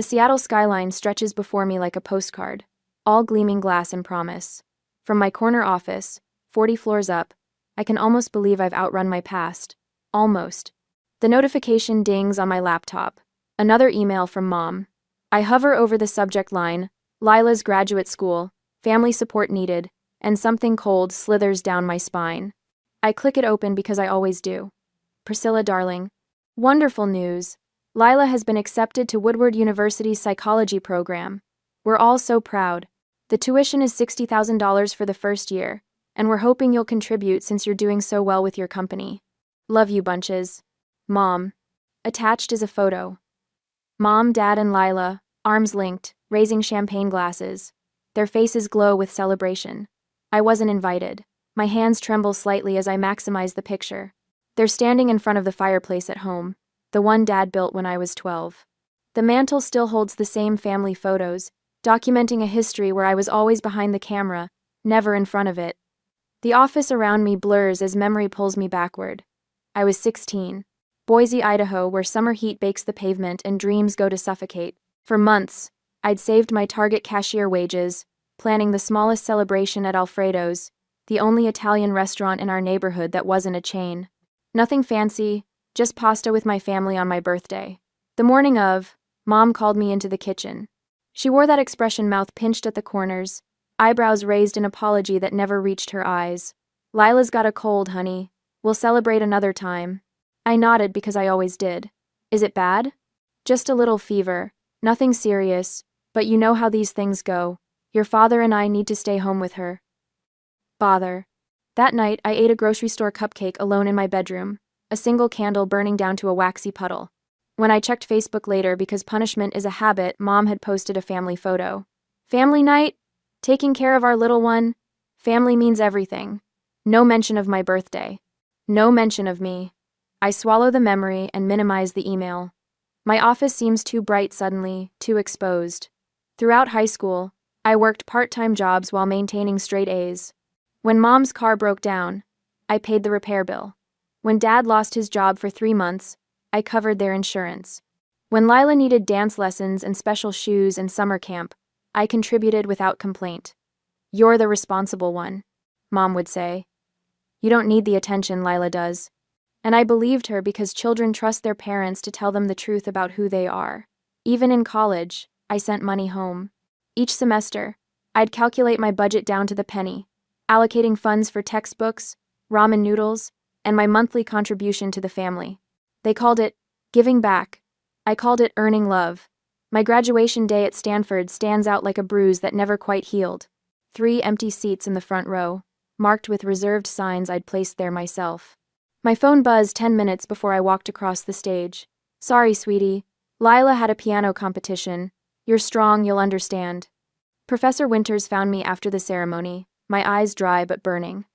The Seattle skyline stretches before me like a postcard, all gleaming glass and promise. From my corner office, 40 floors up, I can almost believe I've outrun my past. Almost. The notification dings on my laptop. Another email from Mom. I hover over the subject line, Lila's graduate school, family support needed, and something cold slithers down my spine. I click it open because I always do. Priscilla, darling. Wonderful news. Lila has been accepted to Woodward University's psychology program. We're all so proud. The tuition is $60,000 for the first year, and we're hoping you'll contribute since you're doing so well with your company. Love you, bunches. Mom. Attached is a photo. Mom, Dad, and Lila, arms linked, raising champagne glasses. Their faces glow with celebration. I wasn't invited. My hands tremble slightly as I maximize the picture. They're standing in front of the fireplace at home, the one Dad built when I was 12. The mantle still holds the same family photos, documenting a history where I was always behind the camera, never in front of it. The office around me blurs as memory pulls me backward. I was 16. Boise, Idaho, where summer heat bakes the pavement and dreams go to suffocate. For months, I'd saved my Target cashier wages, planning the smallest celebration at Alfredo's, the only Italian restaurant in our neighborhood that wasn't a chain. Nothing fancy, just pasta with my family on my birthday. The morning of, Mom called me into the kitchen. She wore that expression, mouth pinched at the corners, eyebrows raised in apology that never reached her eyes. Lila's got a cold, honey. We'll celebrate another time. I nodded because I always did. Is it bad? Just a little fever. Nothing serious, but you know how these things go. Your father and I need to stay home with her. Bother. That night, I ate a grocery store cupcake alone in my bedroom, a single candle burning down to a waxy puddle. When I checked Facebook later because punishment is a habit, Mom had posted a family photo. Family night? Taking care of our little one? Family means everything. No mention of my birthday. No mention of me. I swallow the memory and minimize the email. My office seems too bright suddenly, too exposed. Throughout high school, I worked part-time jobs while maintaining straight A's. When Mom's car broke down, I paid the repair bill. When Dad lost his job for 3 months, I covered their insurance. When Lila needed dance lessons and special shoes and summer camp, I contributed without complaint. You're the responsible one, Mom would say. You don't need the attention Lila does. And I believed her because children trust their parents to tell them the truth about who they are. Even in college, I sent money home. Each semester, I'd calculate my budget down to the penny, allocating funds for textbooks, ramen noodles, and my monthly contribution to the family. They called it giving back. I called it earning love. My graduation day at Stanford stands out like a bruise that never quite healed. 3 empty seats in the front row, marked with reserved signs I'd placed there myself. My phone buzzed 10 minutes before I walked across the stage. Sorry, sweetie. Lila had a piano competition. You're strong, you'll understand. Professor Winters found me after the ceremony, my eyes dry but burning.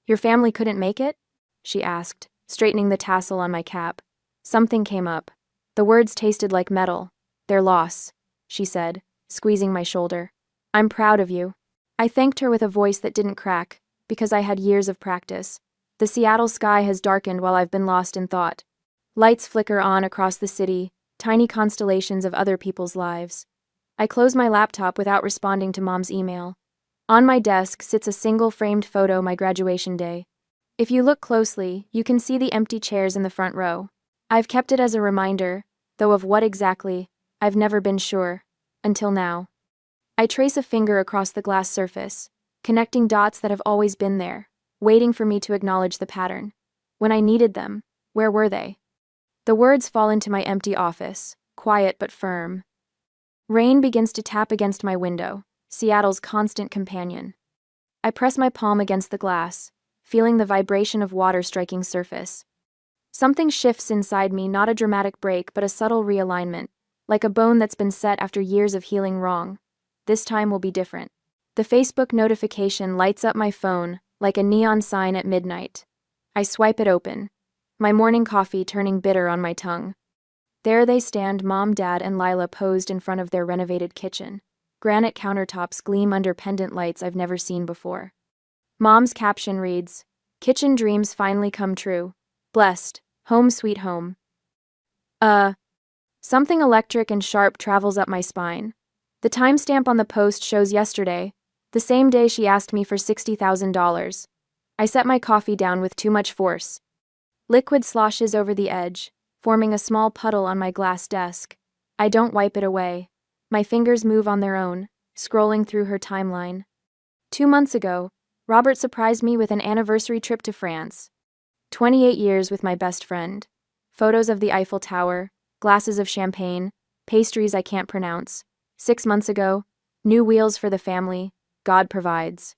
Your family couldn't make it? She asked, straightening the tassel on my cap. Something came up. The words tasted like metal. Their loss, she said, squeezing my shoulder. I'm proud of you. I thanked her with a voice that didn't crack, because I had years of practice. The Seattle sky has darkened while I've been lost in thought. Lights flicker on across the city, tiny constellations of other people's lives. I close my laptop without responding to Mom's email. On my desk sits a single framed photo my graduation day. If you look closely, you can see the empty chairs in the front row. I've kept it as a reminder, though of what exactly, I've never been sure, until now. I trace a finger across the glass surface, connecting dots that have always been there, waiting for me to acknowledge the pattern. When I needed them, where were they? The words fall into my empty office, quiet but firm. Rain begins to tap against my window, Seattle's constant companion. I press my palm against the glass, feeling the vibration of water striking surface. Something shifts inside me, not a dramatic break, but a subtle realignment, like a bone that's been set after years of healing wrong. This time will be different. The Facebook notification lights up my phone, like a neon sign at midnight. I swipe it open, my morning coffee turning bitter on my tongue. There they stand, Mom, Dad, and Lila posed in front of their renovated kitchen. Granite countertops gleam under pendant lights I've never seen before. Mom's caption reads, "Kitchen dreams finally come true. Blessed. Home sweet home." Something electric and sharp travels up my spine. The timestamp on the post shows yesterday, the same day she asked me for $60,000. I set my coffee down with too much force. Liquid sloshes over the edge, forming a small puddle on my glass desk. I don't wipe it away. My fingers move on their own, scrolling through her timeline. 2 months ago, Robert surprised me with an anniversary trip to France. 28 years with my best friend. Photos of the Eiffel Tower, glasses of champagne, pastries I can't pronounce. 6 months ago, new wheels for the family, God provides.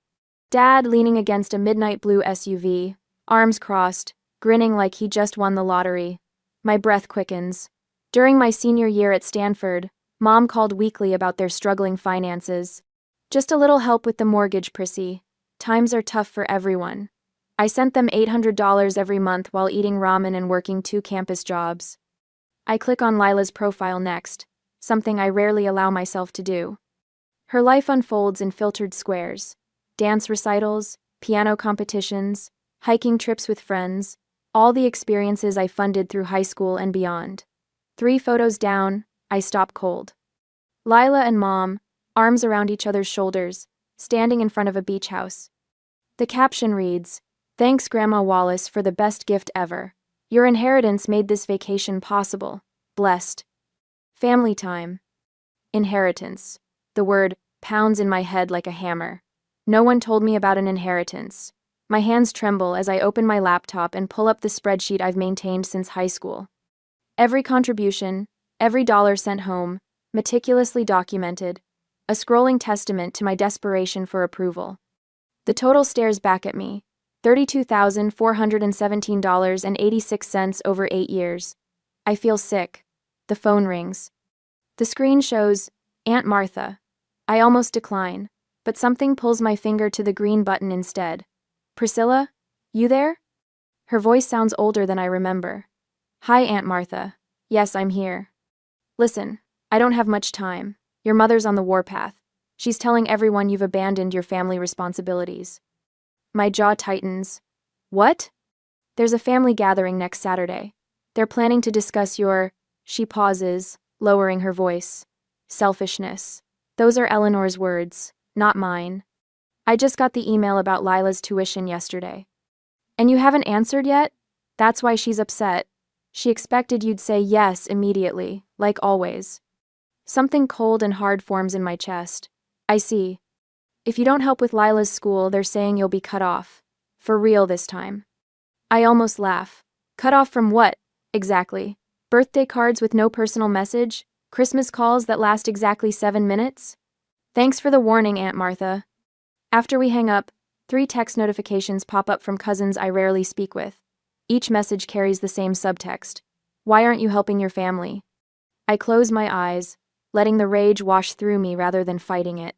Dad leaning against a midnight blue SUV, arms crossed, grinning like he just won the lottery. My breath quickens. During my senior year at Stanford, Mom called weekly about their struggling finances. Just a little help with the mortgage, Prissy. Times are tough for everyone. I sent them $800 every month while eating ramen and working 2 campus jobs. I click on Lila's profile next, something I rarely allow myself to do. Her life unfolds in filtered squares. Dance recitals, piano competitions, hiking trips with friends, all the experiences I funded through high school and beyond. 3 photos down, I stop cold. Lila and Mom, arms around each other's shoulders, standing in front of a beach house. The caption reads, "Thanks Grandma Wallace for the best gift ever. Your inheritance made this vacation possible. Blessed." Family time. Inheritance. The word pounds in my head like a hammer. No one told me about an inheritance. My hands tremble as I open my laptop and pull up the spreadsheet I've maintained since high school. Every contribution, every dollar sent home, meticulously documented, a scrolling testament to my desperation for approval. The total stares back at me, $32,417.86 over 8 years. I feel sick. The phone rings. The screen shows, Aunt Martha. I almost decline, but something pulls my finger to the green button instead. Priscilla, you there? Her voice sounds older than I remember. Hi, Aunt Martha. Yes, I'm here. Listen, I don't have much time. Your mother's on the warpath. She's telling everyone you've abandoned your family responsibilities. My jaw tightens. What? There's a family gathering next Saturday. They're planning to discuss your... She pauses, lowering her voice. Selfishness. Those are Eleanor's words, not mine. I just got the email about Lila's tuition yesterday. And you haven't answered yet? That's why she's upset. She expected you'd say yes immediately, like always. Something cold and hard forms in my chest. I see. If you don't help with Lila's school, they're saying you'll be cut off. For real this time. I almost laugh. Cut off from what, exactly? Birthday cards with no personal message? Christmas calls that last exactly 7 minutes? Thanks for the warning, Aunt Martha. After we hang up, 3 text notifications pop up from cousins I rarely speak with. Each message carries the same subtext. Why aren't you helping your family? I close my eyes, letting the rage wash through me rather than fighting it.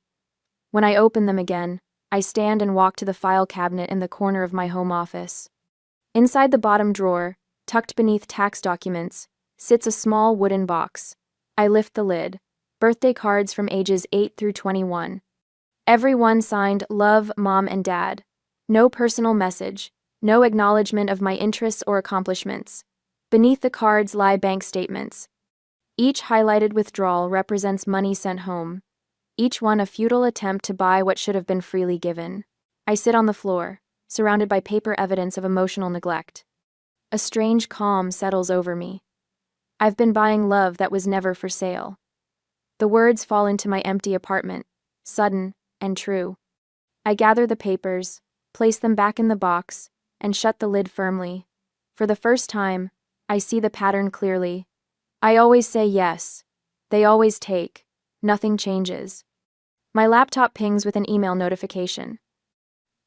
When I open them again, I stand and walk to the file cabinet in the corner of my home office. Inside the bottom drawer, tucked beneath tax documents, sits a small wooden box. I lift the lid. Birthday cards from ages 8 through 21. Every one signed Love, Mom and Dad. No personal message, no acknowledgement of my interests or accomplishments. Beneath the cards lie bank statements. Each highlighted withdrawal represents money sent home. Each one a futile attempt to buy what should have been freely given. I sit on the floor, surrounded by paper evidence of emotional neglect. A strange calm settles over me. I've been buying love that was never for sale. The words fall into my empty apartment, sudden and true. I gather the papers, place them back in the box, and shut the lid firmly. For the first time, I see the pattern clearly. I always say yes. They always take. Nothing changes. My laptop pings with an email notification.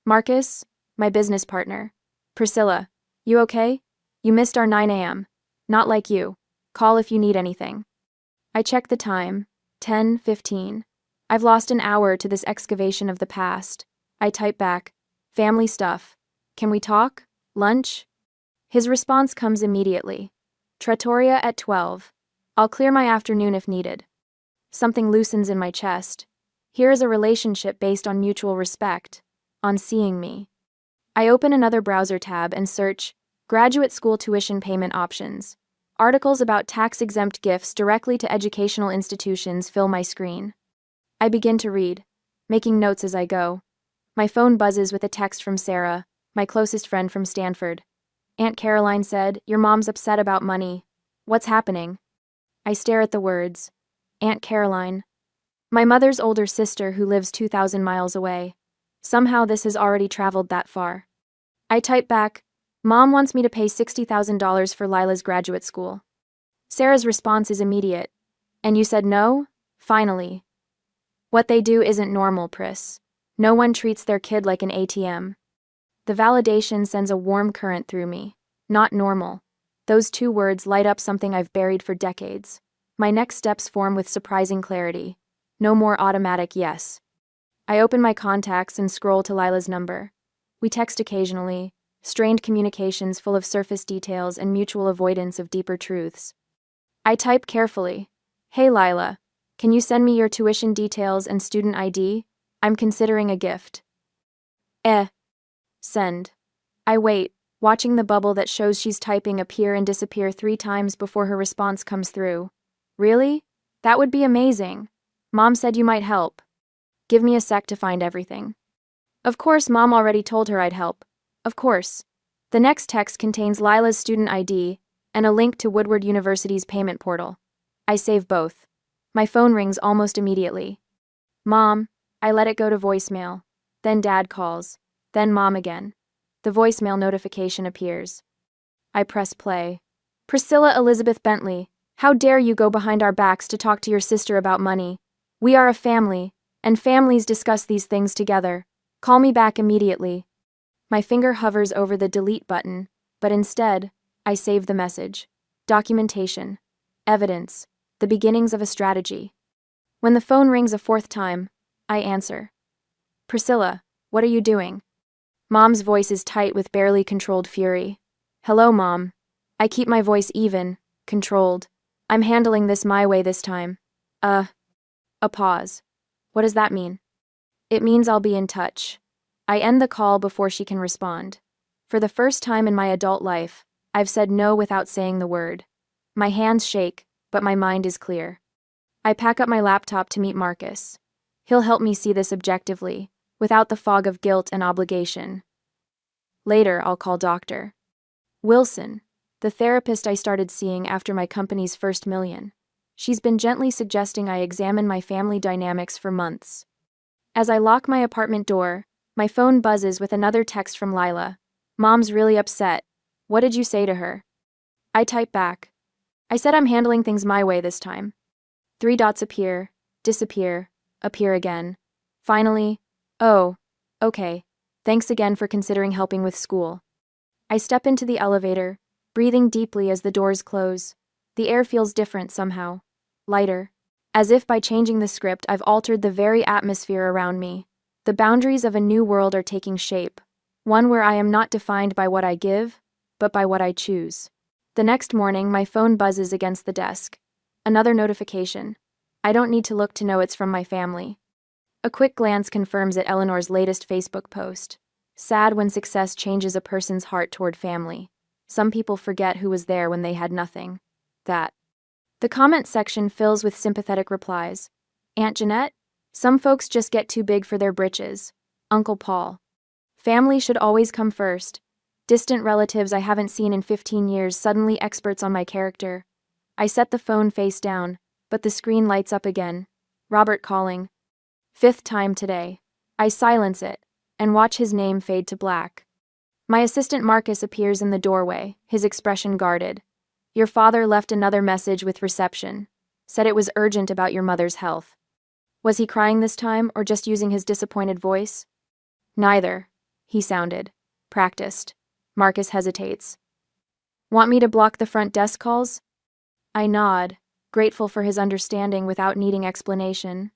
Marcus, my business partner. Priscilla, you okay? You missed our 9 a.m. Not like you. Call if you need anything. I check the time. 10:15. I've lost an hour to this excavation of the past. I type back. Family stuff. Can we talk? Lunch? His response comes immediately. Trattoria at 12. I'll clear my afternoon if needed. Something loosens in my chest. Here is a relationship based on mutual respect, on seeing me. I open another browser tab and search graduate school tuition payment options. Articles about tax-exempt gifts directly to educational institutions fill my screen. I begin to read, making notes as I go. My phone buzzes with a text from Sarah, my closest friend from Stanford. Aunt Caroline said, "Your mom's upset about money. What's happening?" I stare at the words. Aunt Caroline. My mother's older sister who lives 2,000 miles away. Somehow this has already traveled that far. I type back, "Mom wants me to pay $60,000 for Lila's graduate school." Sarah's response is immediate. "And you said no? Finally." What they do isn't normal, Pris. No one treats their kid like an ATM. The validation sends a warm current through me. Not normal. Those two words light up something I've buried for decades. My next steps form with surprising clarity. No more automatic yes. I open my contacts and scroll to Lila's number. We text occasionally, strained communications full of surface details and mutual avoidance of deeper truths. I type carefully. "Hey Lila, can you send me your tuition details and student ID? I'm considering a gift." Send. I wait, watching the bubble that shows she's typing appear and disappear 3 times before her response comes through. "Really? That would be amazing. Mom said you might help. Give me a sec to find everything." Of course, Mom already told her I'd help. Of course. The next text contains Lila's student ID and a link to Woodward University's payment portal. I save both. My phone rings almost immediately. "Mom," I let it go to voicemail. Then Dad calls. Then Mom again. The voicemail notification appears. I press play. "Priscilla Elizabeth Bentley, how dare you go behind our backs to talk to your sister about money? We are a family, and families discuss these things together. Call me back immediately." My finger hovers over the delete button, but instead, I save the message. Documentation. Evidence. The beginnings of a strategy. When the phone rings a 4th time, I answer. "Priscilla, what are you doing?" Mom's voice is tight with barely controlled fury. "Hello, Mom." I keep my voice even, controlled. "I'm handling this my way this time." A pause. What does that mean? It means I'll be in touch. I end the call before she can respond. For the first time in my adult life, I've said no without saying the word. My hands shake, but my mind is clear. I pack up my laptop to meet Marcus. He'll help me see this objectively, without the fog of guilt and obligation. Later, I'll call Dr. Wilson, the therapist I started seeing after my company's first million. She's been gently suggesting I examine my family dynamics for months. As I lock my apartment door, my phone buzzes with another text from Lila. "Mom's really upset. What did you say to her?" I type back. "I said I'm handling things my way this time." 3 dots appear, disappear, appear again. Finally, "Oh, okay. Thanks again for considering helping with school." I step into the elevator, breathing deeply as the doors close. The air feels different somehow. Lighter. As if by changing the script, I've altered the very atmosphere around me. The boundaries of a new world are taking shape. One where I am not defined by what I give, but by what I choose. The next morning, my phone buzzes against the desk. Another notification. I don't need to look to know it's from my family. A quick glance confirms it. Eleanor's latest Facebook post. Sad when success changes a person's heart toward family. Some people forget who was there when they had nothing. That. The comment section fills with sympathetic replies. "Aunt Jeanette? Some folks just get too big for their britches." Uncle Paul. "Family should always come first." Distant relatives I haven't seen in 15 years suddenly experts on my character. I set the phone face down, but the screen lights up again. Robert calling. 5th time today. I silence it, and watch his name fade to black. My assistant Marcus appears in the doorway, his expression guarded. "Your father left another message with reception. Said it was urgent about your mother's health." Was he crying this time, or just using his disappointed voice? "Neither," he sounded. Practiced. Marcus hesitates. "Want me to block the front desk calls?" I nod, grateful for his understanding without needing explanation.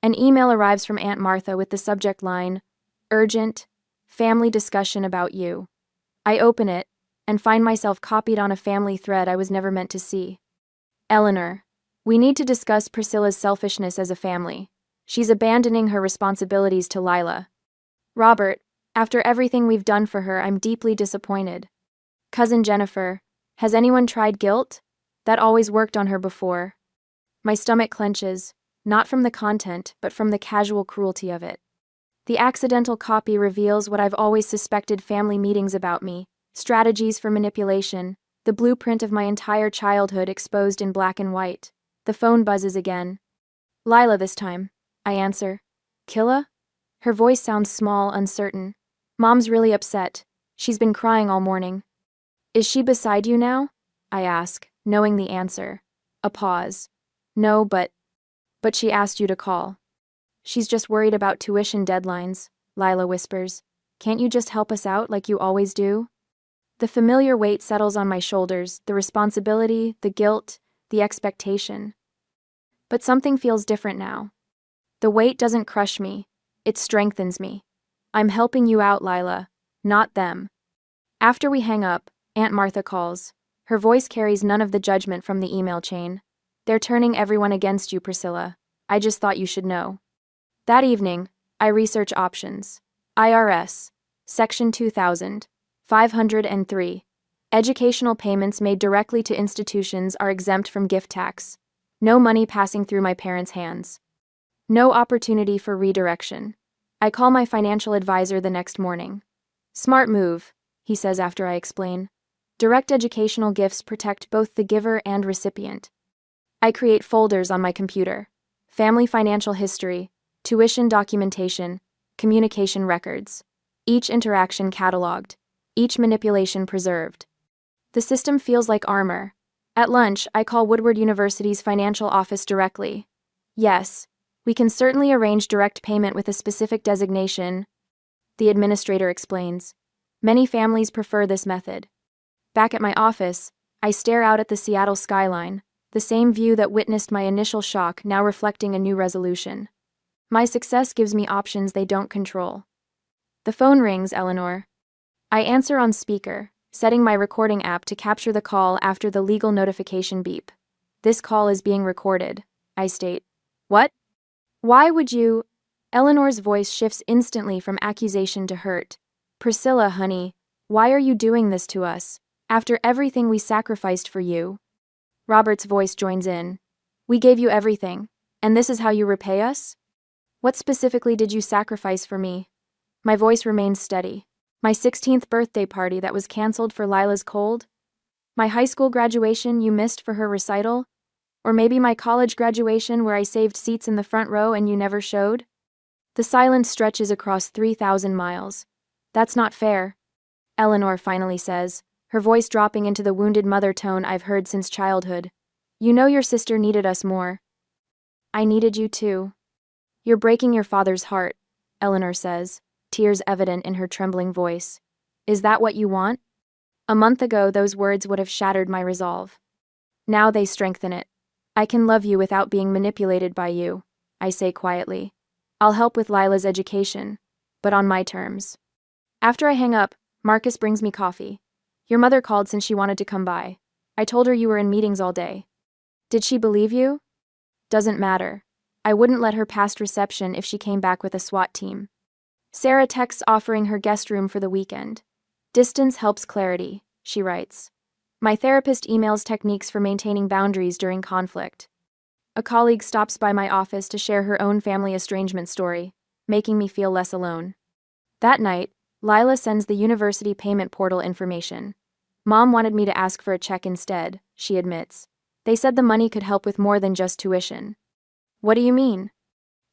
An email arrives from Aunt Martha with the subject line, "Urgent, family discussion about you." I open it, and find myself copied on a family thread I was never meant to see. "Eleanor, we need to discuss Priscilla's selfishness as a family. She's abandoning her responsibilities to Lila." "Robert, after everything we've done for her, I'm deeply disappointed." "Cousin Jennifer, has anyone tried guilt? That always worked on her before. My stomach clenches, not from the content, but from the casual cruelty of it. The accidental copy reveals what I've always suspected: family meetings about me, strategies for manipulation, the blueprint of my entire childhood exposed in black and white. The phone buzzes again. Lila this time, I answer. Killa? Her voice sounds small, uncertain. Mom's really upset. She's been crying all morning. Is she beside you now? I ask, knowing the answer. A pause. No, but she asked you to call. She's just worried about tuition deadlines, Lila whispers. Can't you just help us out like you always do? The familiar weight settles on my shoulders, the responsibility, the guilt, the expectation. But something feels different now. The weight doesn't crush me, it strengthens me. I'm helping you out, Lila, not them. After we hang up, Aunt Martha calls. Her voice carries none of the judgment from the email chain. They're turning everyone against you, Priscilla. I just thought you should know. That evening, I research options. IRS, Section 2503. Educational payments made directly to institutions are exempt from gift tax. No money passing through my parents' hands. No opportunity for redirection. I call my financial advisor the next morning. Smart move, he says after I explain. Direct educational gifts protect both the giver and recipient. I create folders on my computer. Family financial history, tuition documentation, communication records. Each interaction cataloged, each manipulation preserved. The system feels like armor. At lunch, I call Woodward University's financial office directly. Yes, we can certainly arrange direct payment with a specific designation, the administrator explains. Many families prefer this method. Back at my office, I stare out at the Seattle skyline, the same view that witnessed my initial shock now reflecting a new resolution. My success gives me options they don't control. The phone rings, Eleanor. I answer on speaker, setting my recording app to capture the call after the legal notification beep. This call is being recorded, I state. What? Why would you? Eleanor's voice shifts instantly from accusation to hurt. Priscilla, honey, why are you doing this to us? After everything we sacrificed for you? Robert's voice joins in. We gave you everything, and this is how you repay us? What specifically did you sacrifice for me? My voice remains steady. My 16th birthday party that was canceled for Lila's cold? My high school graduation you missed for her recital? Or maybe my college graduation where I saved seats in the front row and you never showed? The silence stretches across 3,000 miles. That's not fair, Eleanor finally says, her voice dropping into the wounded mother tone I've heard since childhood. You know your sister needed us more. I needed you too. You're breaking your father's heart, Eleanor says, tears evident in her trembling voice. Is that what you want? A month ago, those words would have shattered my resolve. Now they strengthen it. I can love you without being manipulated by you, I say quietly. I'll help with Lila's education, but on my terms. After I hang up, Marcus brings me coffee. Your mother called since she wanted to come by. I told her you were in meetings all day. Did she believe you? Doesn't matter. I wouldn't let her past reception if she came back with a SWAT team. Sarah texts offering her guest room for the weekend. Distance helps clarity, she writes. My therapist emails techniques for maintaining boundaries during conflict. A colleague stops by my office to share her own family estrangement story, making me feel less alone. That night, Lila sends the university payment portal information. Mom wanted me to ask for a check instead, she admits. They said the money could help with more than just tuition. What do you mean?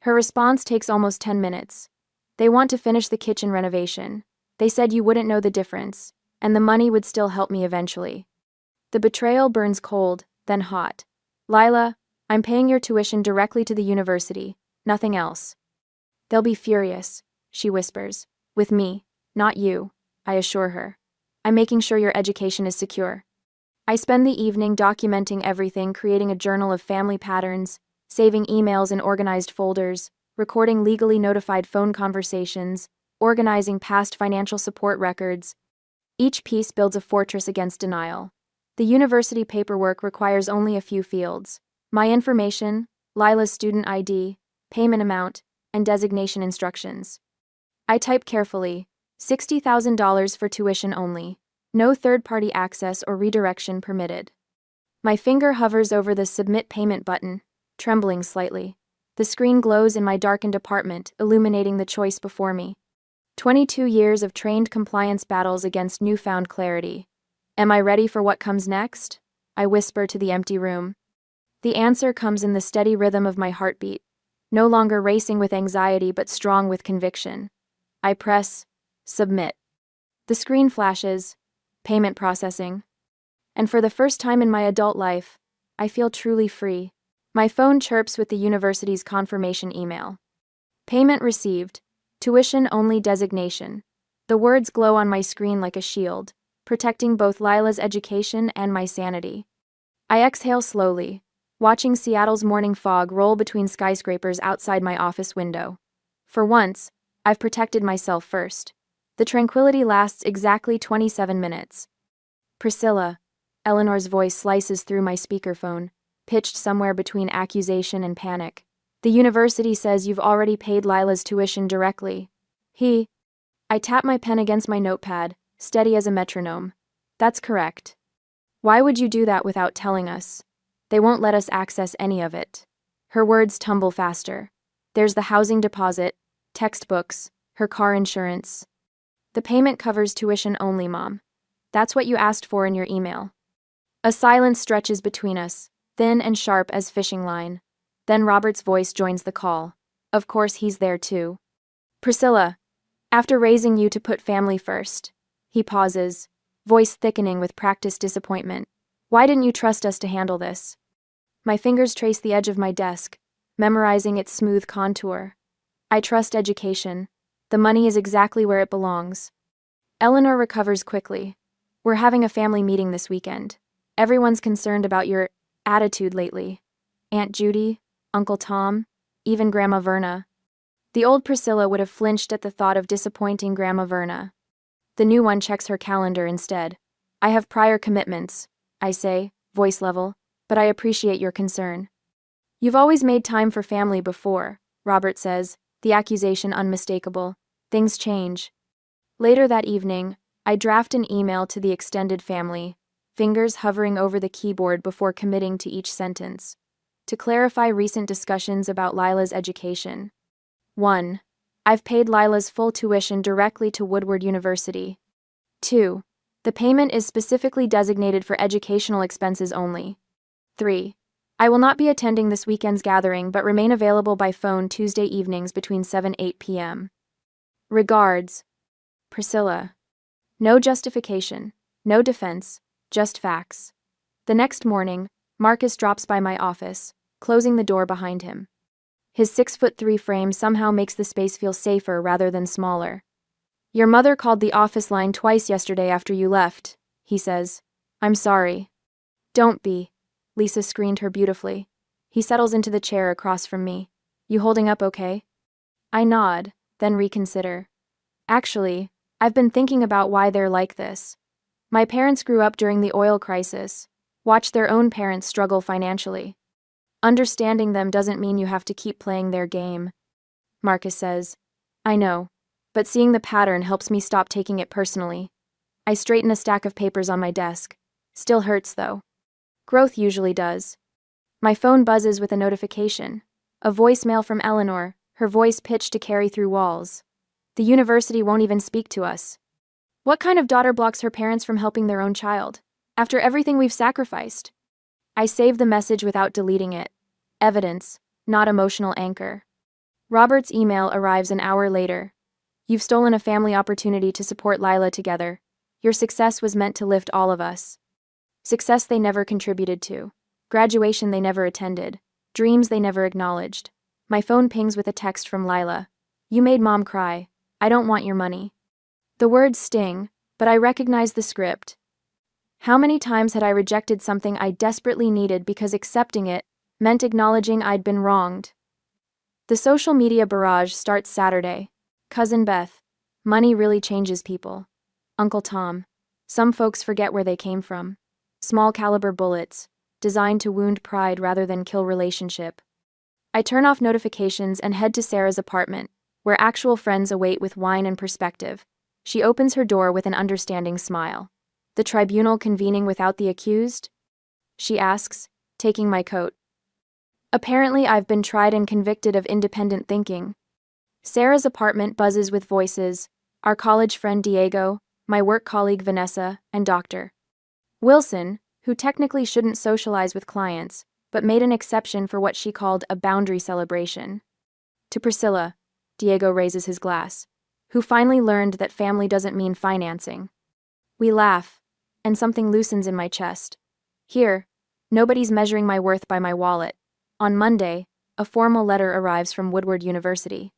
Her response takes almost 10 minutes. They want to finish the kitchen renovation. They said you wouldn't know the difference, and the money would still help me eventually. The betrayal burns cold, then hot. Lila, I'm paying your tuition directly to the university, nothing else. They'll be furious, she whispers. With me, not you, I assure her. I'm making sure your education is secure. I spend the evening documenting everything, creating a journal of family patterns, saving emails in organized folders, recording legally notified phone conversations, organizing past financial support records. Each piece builds a fortress against denial. The university paperwork requires only a few fields. My information, Lila's student ID, payment amount, and designation instructions. I type carefully, $60,000 for tuition only. No third-party access or redirection permitted. My finger hovers over the submit payment button, trembling slightly. The screen glows in my darkened apartment, illuminating the choice before me. 22 years of trained compliance battles against newfound clarity. Am I ready for what comes next? I whisper to the empty room. The answer comes in the steady rhythm of my heartbeat, no longer racing with anxiety but strong with conviction. I press submit. The screen flashes, payment processing. And for the first time in my adult life, I feel truly free. My phone chirps with the university's confirmation email. Payment received. Tuition-only designation. The words glow on my screen like a shield, protecting both Lila's education and my sanity. I exhale slowly, watching Seattle's morning fog roll between skyscrapers outside my office window. For once, I've protected myself first. The tranquility lasts exactly 27 minutes. Priscilla. Eleanor's voice slices through my speakerphone, pitched somewhere between accusation and panic. The university says you've already paid Lila's tuition directly. I tap my pen against my notepad, steady as a metronome. That's correct. Why would you do that without telling us? They won't let us access any of it. Her words tumble faster. There's the housing deposit, textbooks, her car insurance. The payment covers tuition only, Mom. That's what you asked for in your email. A silence stretches between us, thin and sharp as fishing line. Then Robert's voice joins the call. Of course he's there too. Priscilla, after raising you to put family first. He pauses, voice thickening with practiced disappointment. Why didn't you trust us to handle this? My fingers trace the edge of my desk, memorizing its smooth contour. I trust education. The money is exactly where it belongs. Eleanor recovers quickly. We're having a family meeting this weekend. Everyone's concerned about your attitude lately. Aunt Judy, Uncle Tom, even Grandma Verna. The old Priscilla would have flinched at the thought of disappointing Grandma Verna. The new one checks her calendar instead. I have prior commitments, I say, voice level, but I appreciate your concern. You've always made time for family before, Robert says, the accusation unmistakable. Things change. Later that evening, I draft an email to the extended family, fingers hovering over the keyboard before committing to each sentence. To clarify recent discussions about Lila's education. 1. I've paid Lila's full tuition directly to Woodward University. 2. The payment is specifically designated for educational expenses only. 3. I will not be attending this weekend's gathering but remain available by phone Tuesday evenings between 7-8 p.m. Regards, Priscilla. No justification, no defense, just facts. The next morning, Marcus drops by my office, closing the door behind him. His 6'3" frame somehow makes the space feel safer rather than smaller. Your mother called the office line twice yesterday after you left, he says. I'm sorry. Don't be. Lisa screened her beautifully. He settles into the chair across from me. You holding up okay? I nod, then reconsider. Actually, I've been thinking about why they're like this. My parents grew up during the oil crisis, watched their own parents struggle financially. Understanding them doesn't mean you have to keep playing their game. Marcus says. I know, but seeing the pattern helps me stop taking it personally. I straighten a stack of papers on my desk. Still hurts, though. Growth usually does. My phone buzzes with a notification. A voicemail from Eleanor, her voice pitched to carry through walls. The university won't even speak to us. What kind of daughter blocks her parents from helping their own child? After everything we've sacrificed? I save the message without deleting it. Evidence, not emotional anchor. Robert's email arrives an hour later. You've stolen a family opportunity to support Lila together. Your success was meant to lift all of us. Success they never contributed to. Graduation they never attended. Dreams they never acknowledged. My phone pings with a text from Lila. You made Mom cry. I don't want your money. The words sting, but I recognize the script. How many times had I rejected something I desperately needed because accepting it meant acknowledging I'd been wronged? The social media barrage starts Saturday. Cousin Beth. Money really changes people. Uncle Tom. Some folks forget where they came from. Small caliber bullets, designed to wound pride rather than kill relationship. I turn off notifications and head to Sarah's apartment, where actual friends await with wine and perspective. She opens her door with an understanding smile. The tribunal convening without the accused? she asks, taking my coat. Apparently, I've been tried and convicted of independent thinking. Sarah's apartment buzzes with voices: our college friend Diego, my work colleague Vanessa, and Dr. Wilson, who technically shouldn't socialize with clients, but made an exception for what she called a boundary celebration. To Priscilla, Diego raises his glass, who finally learned that family doesn't mean financing. We laugh, and something loosens in my chest. Here, nobody's measuring my worth by my wallet. On Monday, a formal letter arrives from Woodward University.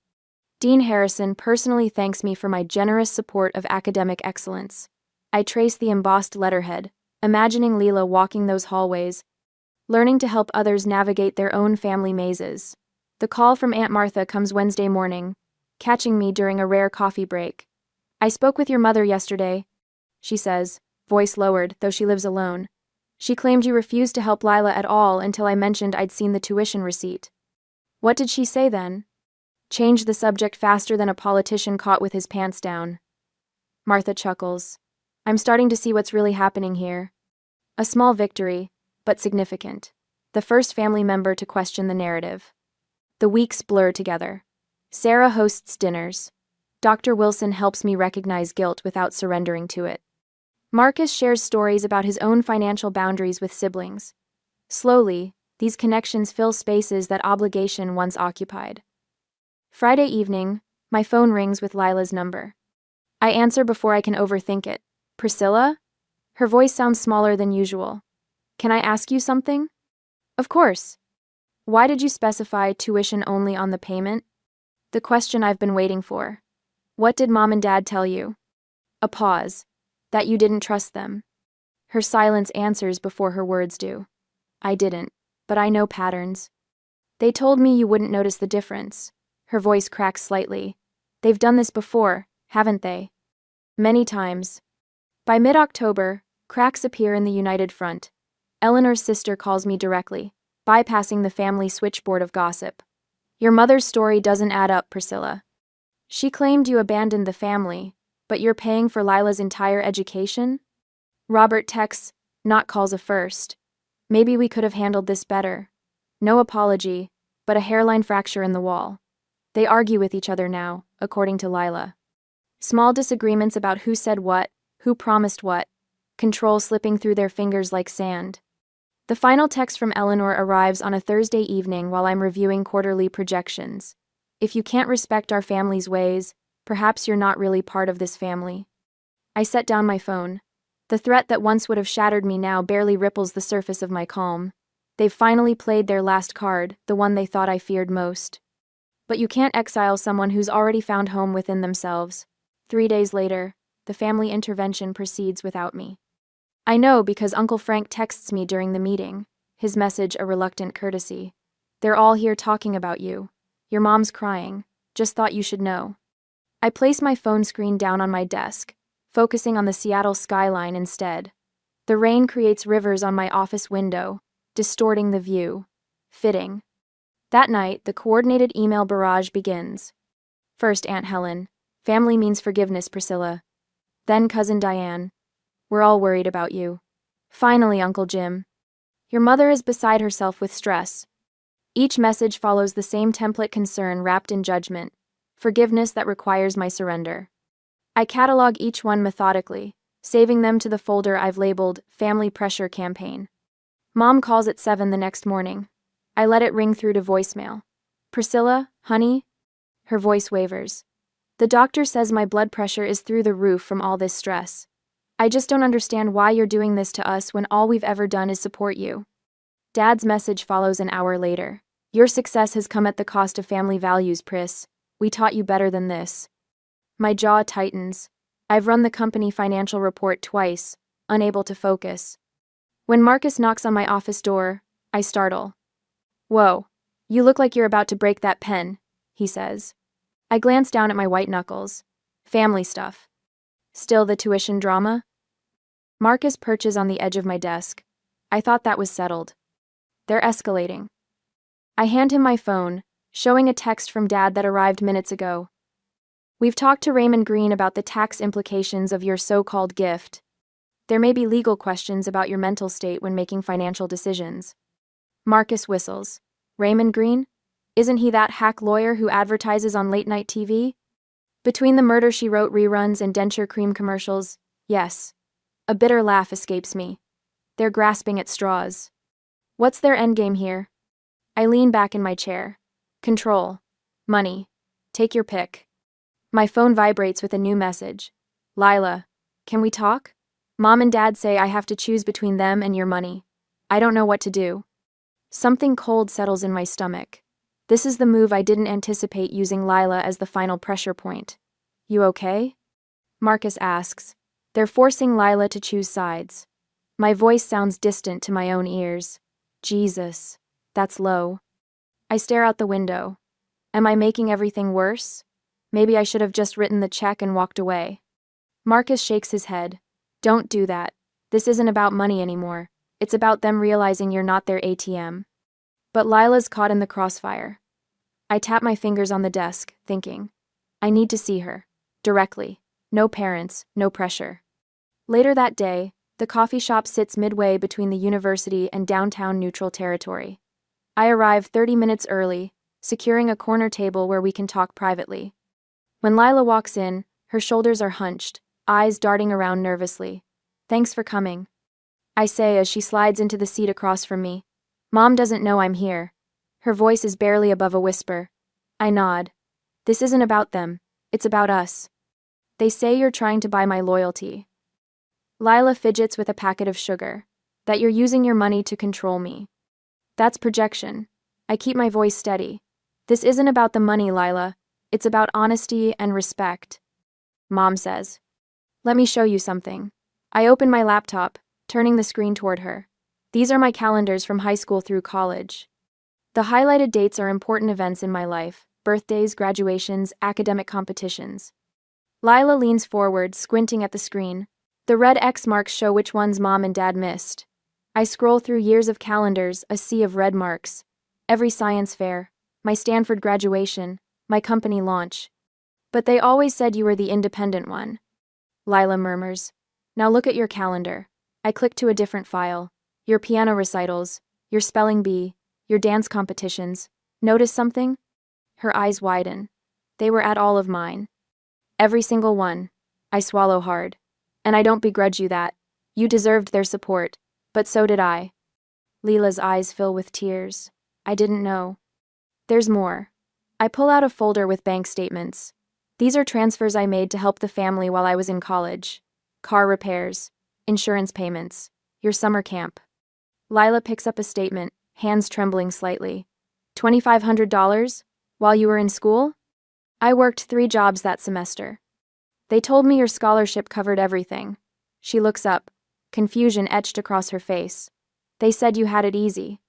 Dean Harrison personally thanks me for my generous support of academic excellence. I trace the embossed letterhead, imagining Leela walking those hallways, learning to help others navigate their own family mazes. The call from Aunt Martha comes Wednesday morning, catching me during a rare coffee break. I spoke with your mother yesterday, she says, voice lowered, though she lives alone. She claimed you refused to help Lila at all until I mentioned I'd seen the tuition receipt. What did she say then? Change the subject faster than a politician caught with his pants down. Martha chuckles. I'm starting to see what's really happening here. A small victory, but significant. The first family member to question the narrative. The weeks blur together. Sarah hosts dinners. Dr. Wilson helps me recognize guilt without surrendering to it. Marcus shares stories about his own financial boundaries with siblings. Slowly, these connections fill spaces that obligation once occupied. Friday evening, my phone rings with Lila's number. I answer before I can overthink it. Priscilla? Her voice sounds smaller than usual. Can I ask you something? Of course. Why did you specify tuition only on the payment? The question I've been waiting for. What did Mom and Dad tell you? A pause. That you didn't trust them. Her silence answers before her words do. I didn't, but I know patterns. They told me you wouldn't notice the difference. Her voice cracks slightly. They've done this before, haven't they? Many times. By mid-October, cracks appear in the united front. Eleanor's sister calls me directly, bypassing the family switchboard of gossip. Your mother's story doesn't add up, Priscilla. She claimed you abandoned the family, but you're paying for Lila's entire education? Robert texts, not calls a first. Maybe we could have handled this better. No apology, but a hairline fracture in the wall. They argue with each other now, according to Lila. Small disagreements about who said what, who promised what, control slipping through their fingers like sand. The final text from Eleanor arrives on a Thursday evening while I'm reviewing quarterly projections. If you can't respect our family's ways, perhaps you're not really part of this family. I set down my phone. The threat that once would have shattered me now barely ripples the surface of my calm. They've finally played their last card, the one they thought I feared most. But you can't exile someone who's already found home within themselves. 3 days later, the family intervention proceeds without me. I know because Uncle Frank texts me during the meeting, his message a reluctant courtesy. They're all here talking about you. Your mom's crying. Just thought you should know. I place my phone screen down on my desk, focusing on the Seattle skyline instead. The rain creates rivers on my office window, distorting the view. Fitting. That night, the coordinated email barrage begins. First, Aunt Helen. Family means forgiveness, Priscilla. Then Cousin Diane. We're all worried about you. Finally, Uncle Jim. Your mother is beside herself with stress. Each message follows the same template: concern wrapped in judgment. Forgiveness that requires my surrender. I catalog each one methodically, saving them to the folder I've labeled Family Pressure Campaign. Mom calls at 7 the next morning. I let it ring through to voicemail. Priscilla, honey? Her voice wavers. The doctor says my blood pressure is through the roof from all this stress. I just don't understand why you're doing this to us when all we've ever done is support you. Dad's message follows an hour later. Your success has come at the cost of family values, Pris. We taught you better than this. My jaw tightens. I've run the company financial report twice, unable to focus. When Marcus knocks on my office door, I startle. Whoa, you look like you're about to break that pen, he says. I glance down at my white knuckles. Family stuff. Still the tuition drama? Marcus perches on the edge of my desk. I thought that was settled. They're escalating. I hand him my phone, showing a text from Dad that arrived minutes ago. We've talked to Raymond Green about the tax implications of your so-called gift. There may be legal questions about your mental state when making financial decisions. Marcus whistles. Raymond Green? Isn't he that hack lawyer who advertises on late-night TV? Between the Murder, She Wrote reruns and denture cream commercials, yes. A bitter laugh escapes me. They're grasping at straws. What's their endgame here? I lean back in my chair. Control. Money. Take your pick. My phone vibrates with a new message. Lila, can we talk? Mom and Dad say I have to choose between them and your money. I don't know what to do. Something cold settles in my stomach. This is the move I didn't anticipate, using Lila as the final pressure point. You okay? Marcus asks. They're forcing Lila to choose sides. My voice sounds distant to my own ears. Jesus, that's low. I stare out the window. Am I making everything worse? Maybe I should have just written the check and walked away. Marcus shakes his head. Don't do that. This isn't about money anymore. It's about them realizing you're not their ATM. But Lila's caught in the crossfire. I tap my fingers on the desk, thinking. I need to see her. Directly. No parents, no pressure. Later that day, the coffee shop sits midway between the university and downtown neutral territory. I arrive 30 minutes early, securing a corner table where we can talk privately. When Lila walks in, her shoulders are hunched, eyes darting around nervously. Thanks for coming, I say as she slides into the seat across from me. Mom doesn't know I'm here. Her voice is barely above a whisper. I nod. This isn't about them, it's about us. They say you're trying to buy my loyalty. Lila fidgets with a packet of sugar. That you're using your money to control me. That's projection. I keep my voice steady. This isn't about the money, Lila. It's about honesty and respect. Mom says. Let me show you something. I open my laptop, turning the screen toward her. These are my calendars from high school through college. The highlighted dates are important events in my life: birthdays, graduations, academic competitions. Lila leans forward, squinting at the screen. The red X marks show which ones Mom and Dad missed. I scroll through years of calendars, a sea of red marks. Every science fair, my Stanford graduation, my company launch. But they always said you were the independent one. Lila murmurs. Now look at your calendar. I click to a different file. Your piano recitals, your spelling bee, your dance competitions. Notice something? Her eyes widen. They were at all of mine. Every single one. I swallow hard. And I don't begrudge you that. You deserved their support, but so did I. Lila's eyes fill with tears. I didn't know. There's more. I pull out a folder with bank statements. These are transfers I made to help the family while I was in college. Car repairs, insurance payments, your summer camp. Lila picks up a statement, hands trembling slightly. $2,500? While you were in school? I worked 3 jobs that semester. They told me your scholarship covered everything. She looks up, confusion etched across her face. They said you had it easy.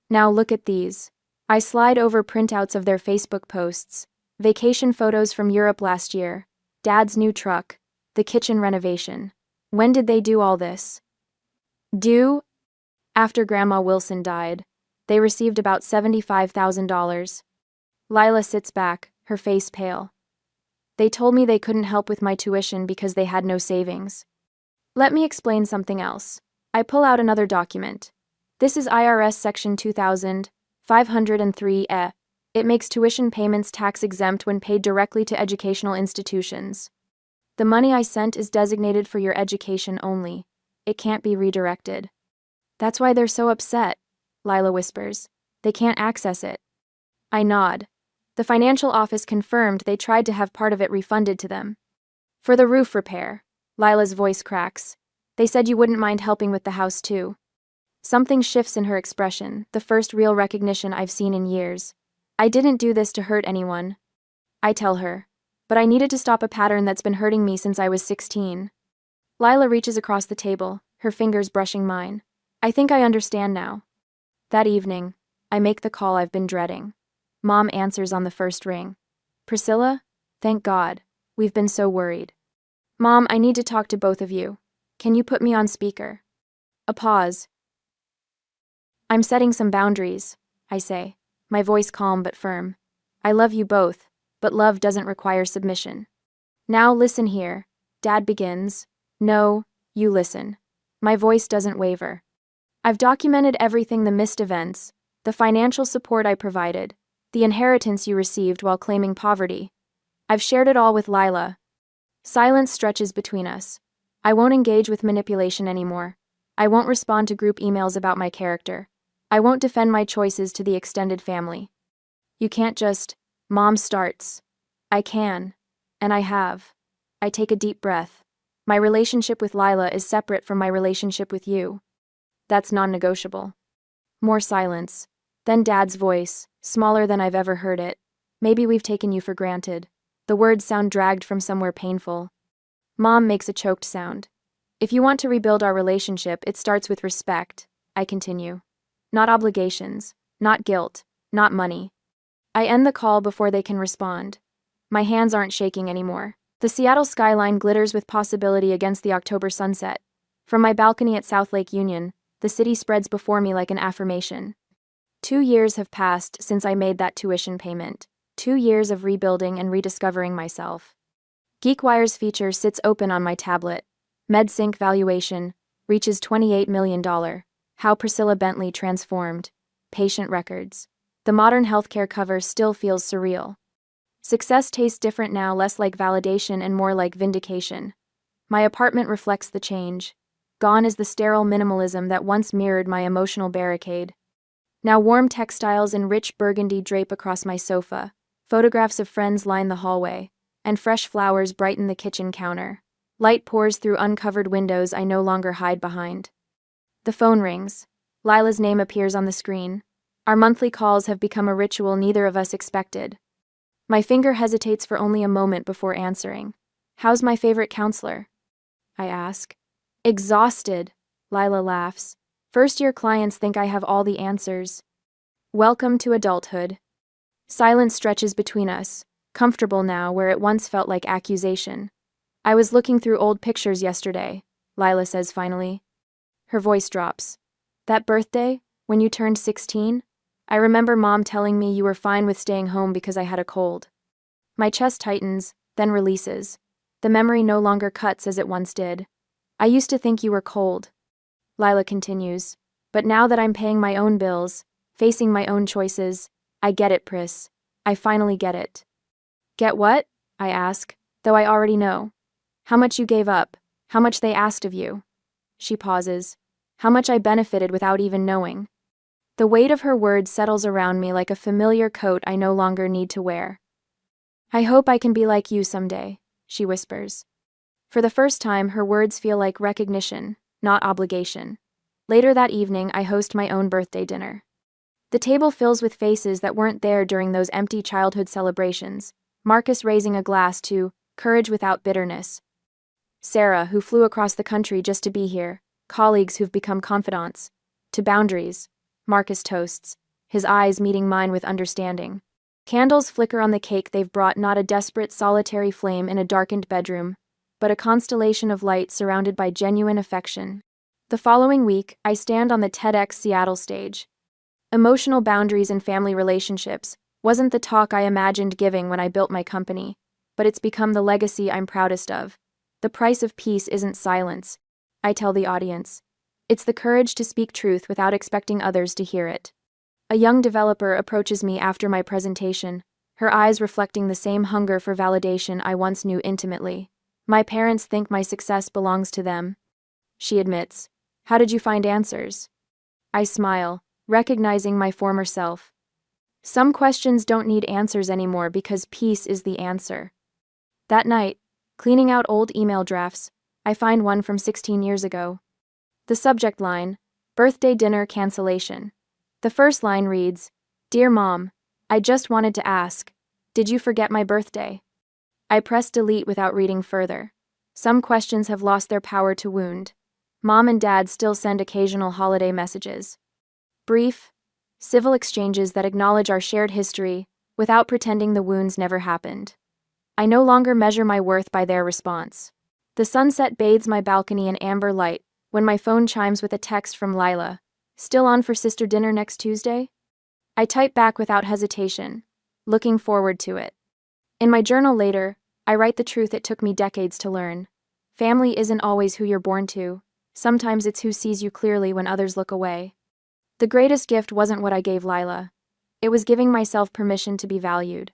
Now look at these. I slide over printouts of their Facebook posts, vacation photos from Europe last year, Dad's new truck, the kitchen renovation. When did they do all this? Do? After Grandma Wilson died. They received about $75,000. Lila sits back, her face pale. They told me they couldn't help with my tuition because they had no savings. Let me explain something else. I pull out another document. This is IRS Section 2503E. It makes tuition payments tax-exempt when paid directly to educational institutions. The money I sent is designated for your education only. It can't be redirected. That's why they're so upset, Lila whispers. They can't access it. I nod. The financial office confirmed they tried to have part of it refunded to them. For the roof repair, Lila's voice cracks. They said you wouldn't mind helping with the house too. Something shifts in her expression, the first real recognition I've seen in years. I didn't do this to hurt anyone. I tell her. But I needed to stop a pattern that's been hurting me since I was 16. Lila reaches across the table, her fingers brushing mine. I think I understand now. That evening, I make the call I've been dreading. Mom answers on the first ring. Priscilla? Thank God. We've been so worried. Mom, I need to talk to both of you. Can you put me on speaker? A pause. I'm setting some boundaries, I say, my voice calm but firm. I love you both, but love doesn't require submission. Now listen here. Dad begins. No, you listen. My voice doesn't waver. I've documented everything: the missed events, the financial support I provided, the inheritance you received while claiming poverty. I've shared it all with Lila. Silence stretches between us. I won't engage with manipulation anymore. I won't respond to group emails about my character. I won't defend my choices to the extended family. You can't just, Mom starts. I can. And I have. I take a deep breath. My relationship with Lila is separate from my relationship with you. That's non-negotiable. More silence. Then Dad's voice, smaller than I've ever heard it. Maybe we've taken you for granted. The words sound dragged from somewhere painful. Mom makes a choked sound. If you want to rebuild our relationship, it starts with respect, I continue. Not obligations, not guilt, not money. I end the call before they can respond. My hands aren't shaking anymore. The Seattle skyline glitters with possibility against the October sunset. From my balcony at South Lake Union, the city spreads before me like an affirmation. 2 years have passed since I made that tuition payment. 2 years of rebuilding and rediscovering myself. GeekWire's feature sits open on my tablet. MedSync valuation reaches $28 million. How Priscilla Bentley transformed. Patient records. The modern healthcare cover still feels surreal. Success tastes different now, less like validation and more like vindication. My apartment reflects the change. Gone is the sterile minimalism that once mirrored my emotional barricade. Now warm textiles in rich burgundy drape across my sofa. Photographs of friends line the hallway, and fresh flowers brighten the kitchen counter. Light pours through uncovered windows I no longer hide behind. The phone rings. Lila's name appears on the screen. Our monthly calls have become a ritual neither of us expected. My finger hesitates for only a moment before answering. How's my favorite counselor? I ask. Exhausted, Lila laughs. First-year clients think I have all the answers. Welcome to adulthood. Silence stretches between us, comfortable now where it once felt like accusation. I was looking through old pictures yesterday, Lila says finally. Her voice drops. That birthday, when you turned 16, I remember Mom telling me you were fine with staying home because I had a cold. My chest tightens, then releases. The memory no longer cuts as it once did. I used to think you were cold. Lila continues. But now that I'm paying my own bills, facing my own choices, I get it, Pris. I finally get it. Get what? I ask, though I already know. How much you gave up, how much they asked of you. She pauses. How much I benefited without even knowing. The weight of her words settles around me like a familiar coat I no longer need to wear. I hope I can be like you someday, she whispers. For the first time, her words feel like recognition, not obligation. Later that evening, I host my own birthday dinner. The table fills with faces that weren't there during those empty childhood celebrations. Marcus raising a glass to courage without bitterness. Sarah, who flew across the country just to be here. Colleagues who've become confidants. To boundaries. Marcus toasts, his eyes meeting mine with understanding. Candles flicker on the cake they've brought, not a desperate, solitary flame in a darkened bedroom, but a constellation of light surrounded by genuine affection. The following week, I stand on the TEDx Seattle stage. Emotional boundaries in family relationships wasn't the talk I imagined giving when I built my company, but it's become the legacy I'm proudest of. The price of peace isn't silence, I tell the audience. It's the courage to speak truth without expecting others to hear it. A young developer approaches me after my presentation, her eyes reflecting the same hunger for validation I once knew intimately. My parents think my success belongs to them. She admits. How did you find answers? I smile, recognizing my former self. Some questions don't need answers anymore because peace is the answer. That night, cleaning out old email drafts, I find one from 16 years ago. The subject line, birthday dinner cancellation. The first line reads, Dear Mom, I just wanted to ask, did you forget my birthday? I press delete without reading further. Some questions have lost their power to wound. Mom and Dad still send occasional holiday messages. Brief, civil exchanges that acknowledge our shared history without pretending the wounds never happened. I no longer measure my worth by their response. The sunset bathes my balcony in amber light when my phone chimes with a text from Lila. Still on for sister dinner next Tuesday? I type back without hesitation, looking forward to it. In my journal later, I write the truth it took me decades to learn. Family isn't always who you're born to. Sometimes it's who sees you clearly when others look away. The greatest gift wasn't what I gave Lila. It was giving myself permission to be valued.